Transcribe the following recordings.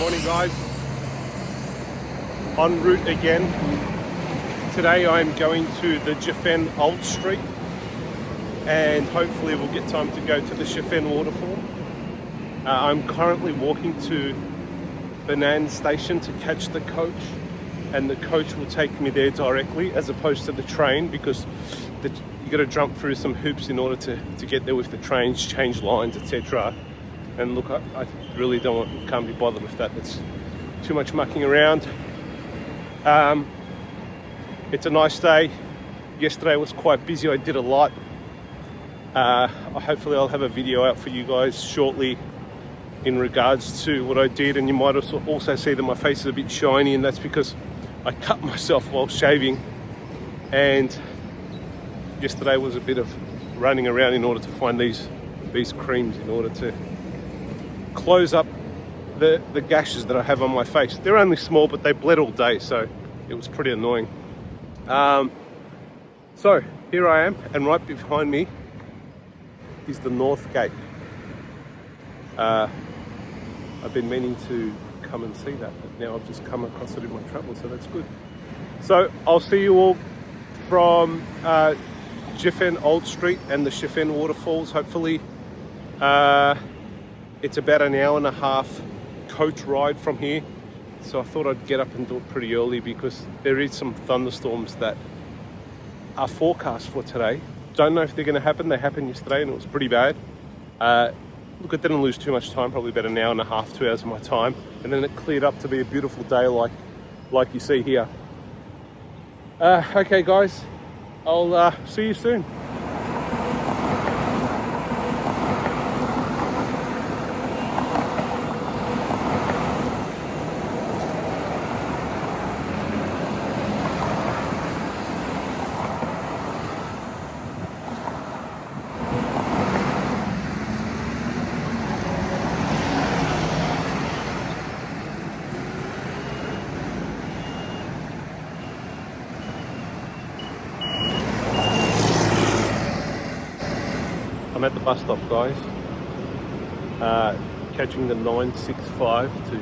Morning guys, en route again. Today I'm going to the Jiufen Old Street and hopefully we'll get time to go to the Shifen Waterfall. I'm currently walking to Banan station to catch the coach, and the coach will take me there directly as opposed to the train, because you got to jump through some hoops in order to get there with the trains, change lines, etc. And look, I really can't be bothered with that. It's too much mucking around. It's a nice day. Yesterday was quite busy. I did a lot. Hopefully I'll have a video out for you guys shortly in regards to what I did, and you might also see that my face is a bit shiny, and that's because I cut myself while shaving, and yesterday was a bit of running around in order to find these creams in order to close up the gashes that I have on my face. They're only small, but they bled all day, so it was pretty annoying. So here I am, and right behind me is the North Gate. I've been meaning to come and see that, but now I've just come across it in my travels, so that's good. So I'll see you all from Jiufen Old Street and the Shifen Waterfalls, hopefully. It's about an hour and a half coach ride from here, so I thought I'd get up and do it pretty early because there is some thunderstorms that are forecast for today. Don't know if they're going to happen. They happened yesterday and it was pretty bad. Look, I didn't lose too much time, probably about an hour and a half, 2 hours of my time, and then it cleared up to be a beautiful day like you see here. Okay guys, I'll see you soon. I'm at the bus stop, guys, catching the 965 to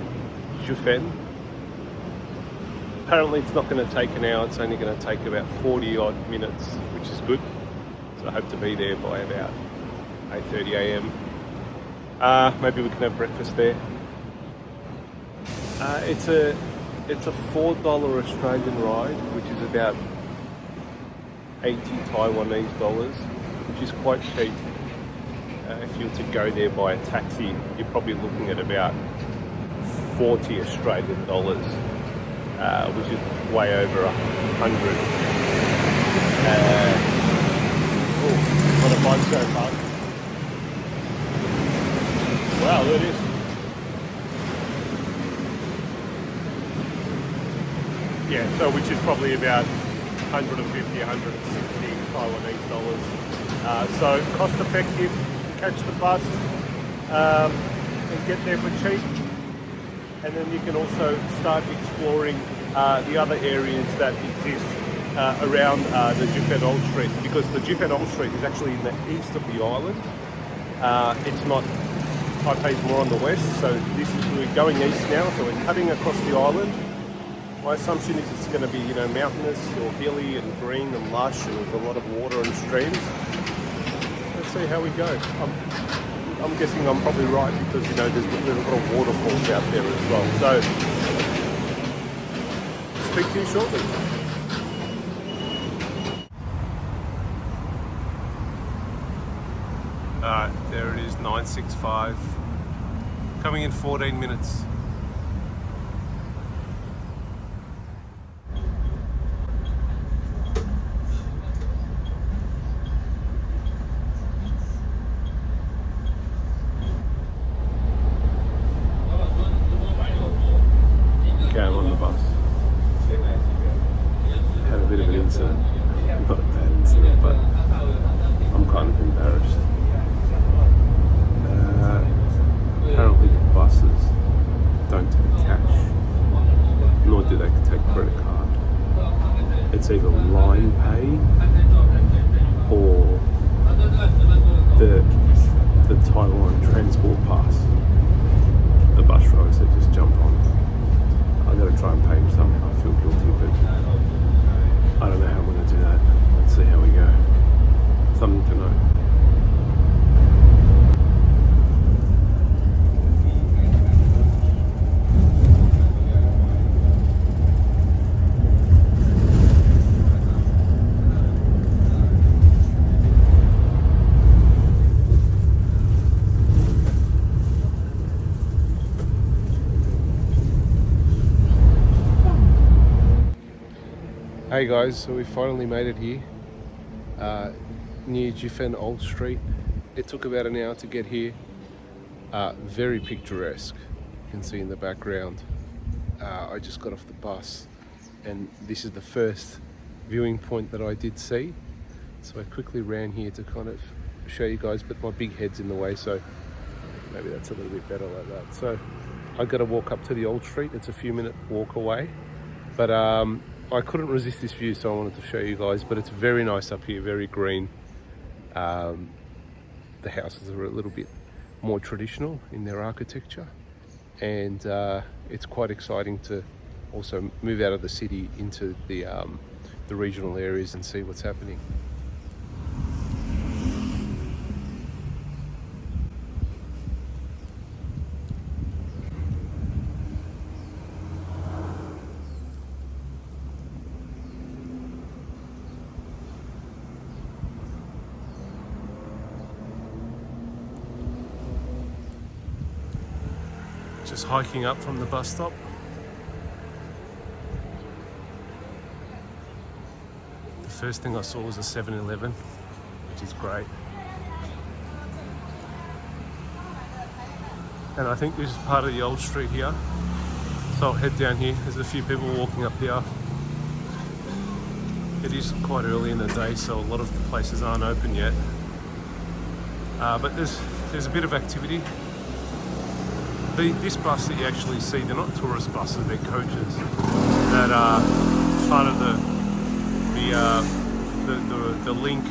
Jiufen. Apparently it's not going to take an hour, it's only going to take about 40 odd minutes, which is good. So I hope to be there by about 8:30 a.m. Maybe we can have breakfast there. It's a $4 Australian ride, which is about 80 Taiwanese dollars, which is quite cheap. If you were to go there by a taxi, you're probably looking at about 40 Australian dollars, which is way over 100. What a bike go past. Wow, there it is. Yeah, so which is probably about 150, 160 Taiwanese dollars. So cost effective. Catch the bus and get there for cheap, and then you can also start exploring the other areas that exist around the Jiufen Old Street, because the Jiufen Old Street is actually in the east of the island. It's not, Taipei's more on the west, so we're going east now, so we're cutting across the island. My assumption is it's going to be, mountainous or hilly and green and lush and with a lot of water and streams. Let's see how we go. I'm guessing I'm probably right, because there's a lot of waterfalls out there as well. So speak to you shortly. Alright, there it is, 965. Coming in 14 minutes. I'm on the bus. Had a bit of an incident. Not a bad incident, but I'm kind of embarrassed. Apparently the buses Hey guys, so we finally made it here, near Jiufen Old Street. It took about an hour to get here. Very picturesque, you can see in the background. I just got off the bus and this is the first viewing point that I did see. So I quickly ran here to kind of show you guys, but my big head's in the way, so maybe that's a little bit better like that. So I got to walk up to the Old Street. It's a few minute walk away, but I couldn't resist this view, so I wanted to show you guys. But it's very nice up here, very green. The houses are a little bit more traditional in their architecture, and it's quite exciting to also move out of the city into the regional areas and see what's happening. Just hiking up from the bus stop. The first thing I saw was a 7-Eleven, which is great. And I think this is part of the Old Street here. So I'll head down here. There's a few people walking up here. It is quite early in the day, so a lot of the places aren't open yet. But there's a bit of activity. This bus that you actually see, they're not tourist buses, they're coaches that are part of the link,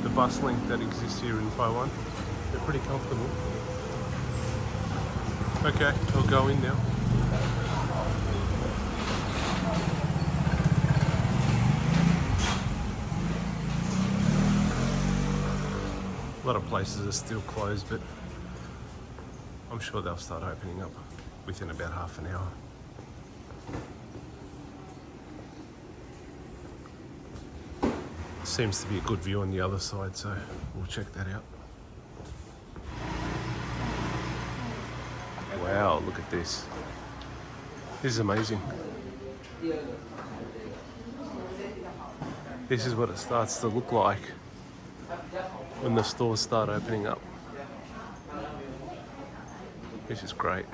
the bus link that exists here in Taiwan. They're pretty comfortable. Okay, I'll go in now. A lot of places are still closed, but I'm sure they'll start opening up within about half an hour. Seems to be a good view on the other side, so we'll check that out. Wow, look at this. This is amazing. This is what it starts to look like when the stores start opening up. This is great.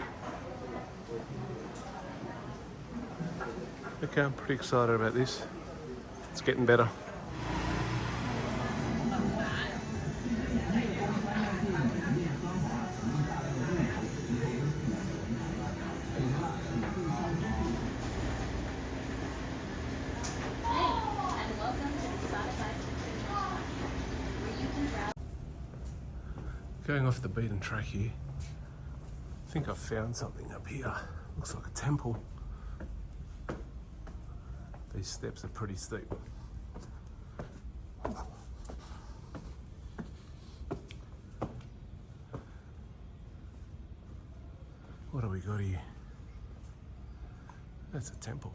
Okay, I'm pretty excited about this. It's getting better. Going off the beaten track here. I think I've found something up here. Looks like a temple. These steps are pretty steep. What do we got here? That's a temple.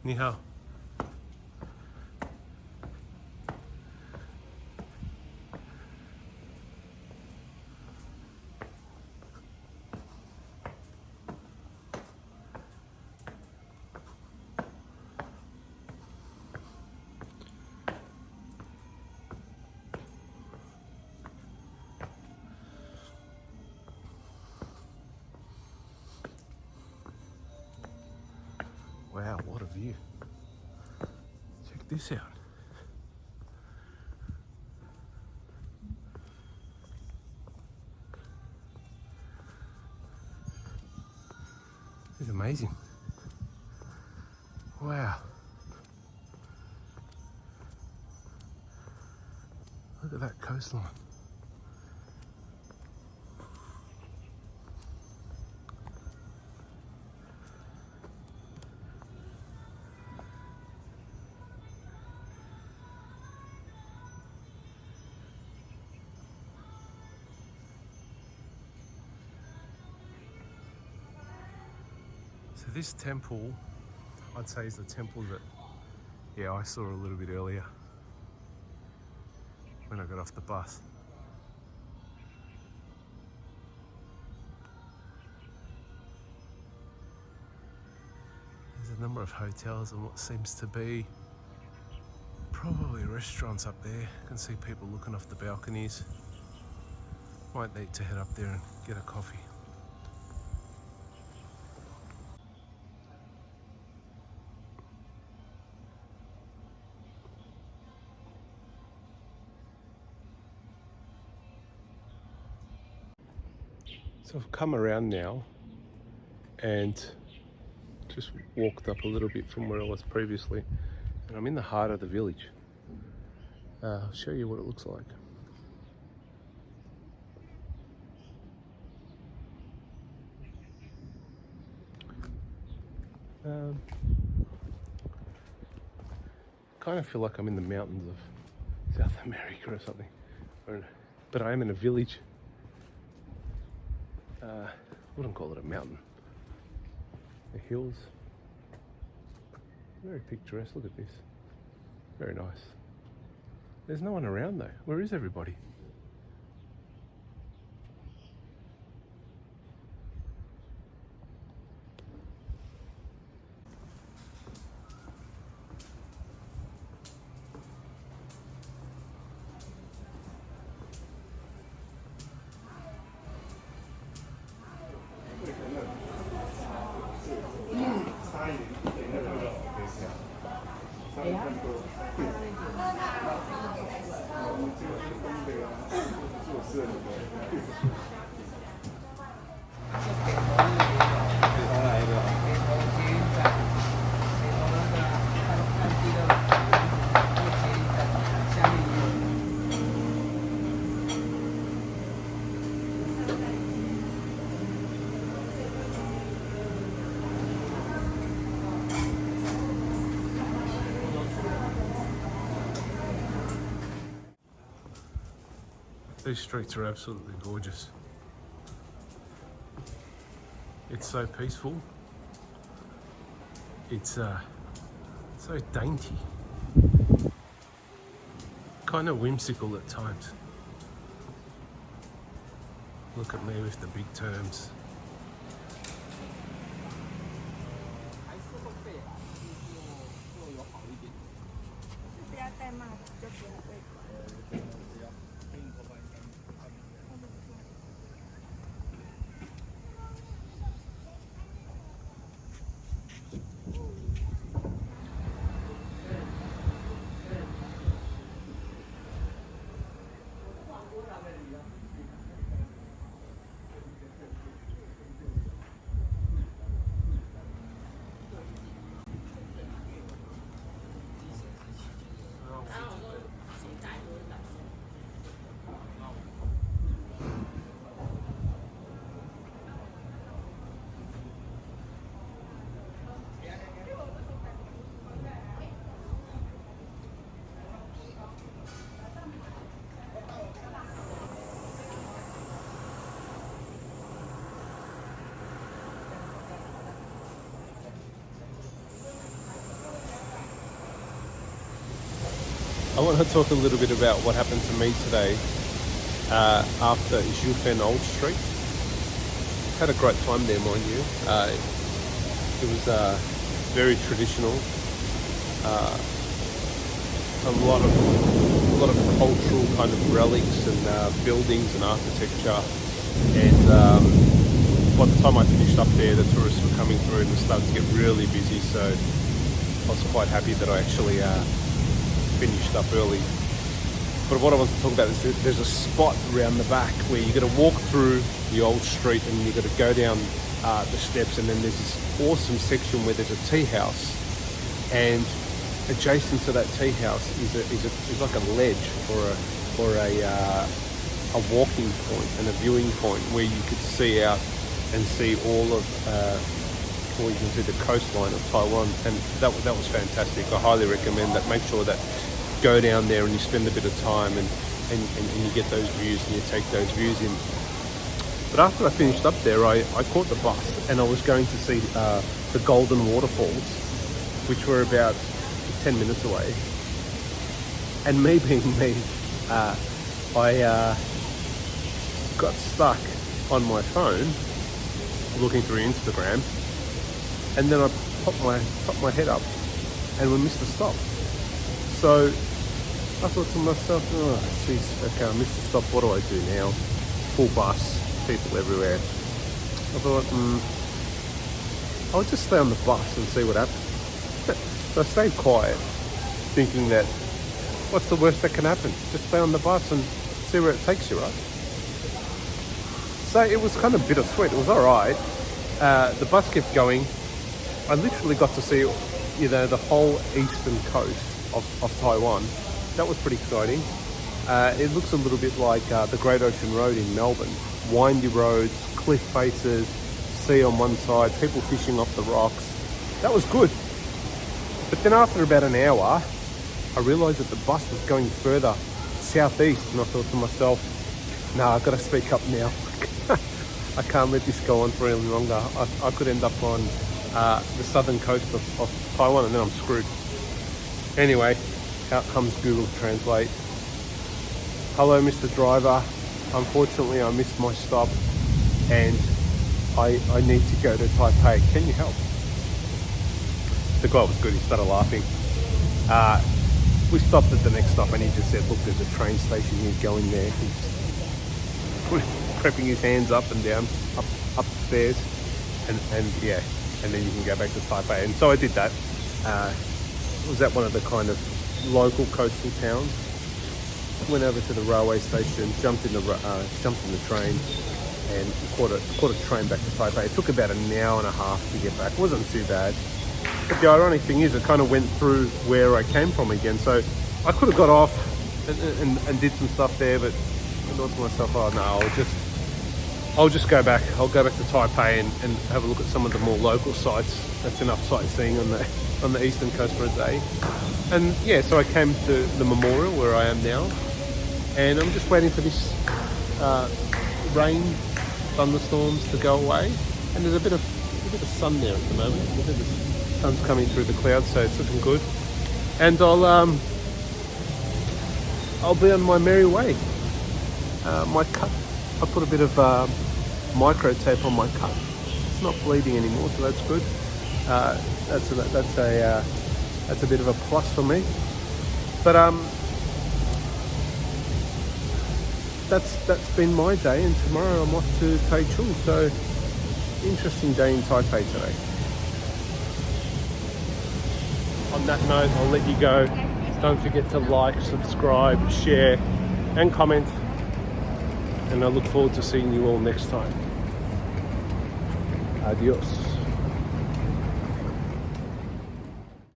Ni hao. Wow, what a view. Check this out. This is amazing. Wow. Look at that coastline. So this temple, I'd say, is the temple that, yeah, I saw a little bit earlier when I got off the bus. There's a number of hotels and what seems to be probably restaurants up there. You can see people looking off the balconies. Might need to head up there and get a coffee. So I've come around now and just walked up a little bit from where I was previously, and I'm in the heart of the village. I'll show you what it looks like. Kind of feel like I'm in the mountains of South America or something, but I am in a village. Wouldn't call it a mountain. The hills, very picturesque. Look at this, very nice. There's no one around though. Where is everybody? These streets are absolutely gorgeous. It's so peaceful. It's so dainty. Kind of whimsical at times. Look at me with the big terms. I want to talk a little bit about what happened to me today after Jiufen Old Street. Had a great time there, mind you. It was very traditional. A lot of cultural kind of relics and buildings and architecture. And by the time I finished up there, the tourists were coming through and it started to get really busy. So I was quite happy that I actually finished up early. But what I want to talk about is that there's a spot around the back where you're going to walk through the old street and you're going to go down the steps, and then there's this awesome section where there's a tea house, and adjacent to that tea house is like a ledge or a walking point and a viewing point where you could see out and see all of or you can see the coastline of Taiwan, and that was fantastic. I highly recommend that. Make sure that go down there and you spend a bit of time and you get those views and you take those views in. But after I finished up there, I caught the bus and I was going to see the Golden Waterfalls, which were about 10 minutes away. And me being me, I got stuck on my phone looking through Instagram, and then I popped my head up, and we missed the stop. So I thought to myself, oh jeez, okay, I missed the stop. What do I do now? Full bus, people everywhere. I thought, I'll just stay on the bus and see what happens. So I stayed quiet, thinking that what's the worst that can happen? Just stay on the bus and see where it takes you, right? So it was kind of bittersweet. It was all right. The bus kept going. I literally got to see, the whole eastern coast of Taiwan. That was pretty exciting. It looks a little bit like the Great Ocean Road in Melbourne. Windy roads, cliff faces, sea on one side, people fishing off the rocks. That was good. But then after about an hour, I realised that the bus was going further southeast, and I thought to myself, no, I've got to speak up now. I can't let this go on for any longer. I could end up on the southern coast of Taiwan, and then I'm screwed. Anyway, out comes Google Translate. Hello, Mr. Driver. Unfortunately, I missed my stop, and I need to go to Taipei. Can you help? The guy was good. He started laughing. We stopped at the next stop, and he just said, look, there's a train station here, going there. He's prepping his hands up and down, upstairs, and yeah, and then you can go back to Taipei. And so I did that. Was at one of the kind of local coastal towns. Went over to the railway station, jumped in the train, and caught a train back to Taipei. It took about an hour and a half to get back. It wasn't too bad. But the ironic thing is, it kind of went through where I came from again. So I could have got off and did some stuff there, but I thought to myself, oh no, I'll just go back. I'll go back to Taipei and have a look at some of the more local sites. That's enough sightseeing on the eastern coast for a day. And yeah, so I came to the memorial where I am now, and I'm just waiting for this rain, thunderstorms to go away. And there's a bit of sun there at the moment. The sun's coming through the clouds, so it's looking good. And I'll be on my merry way. My cut, I put a bit of micro tape on my cut. It's not bleeding anymore, so that's good. That's a bit of a plus for me. But that's been my day, and tomorrow I'm off to Taichung. So interesting day in Taipei today. On that note, I'll let you go. Don't forget to like, subscribe, share, and comment. And I look forward to seeing you all next time. Adios.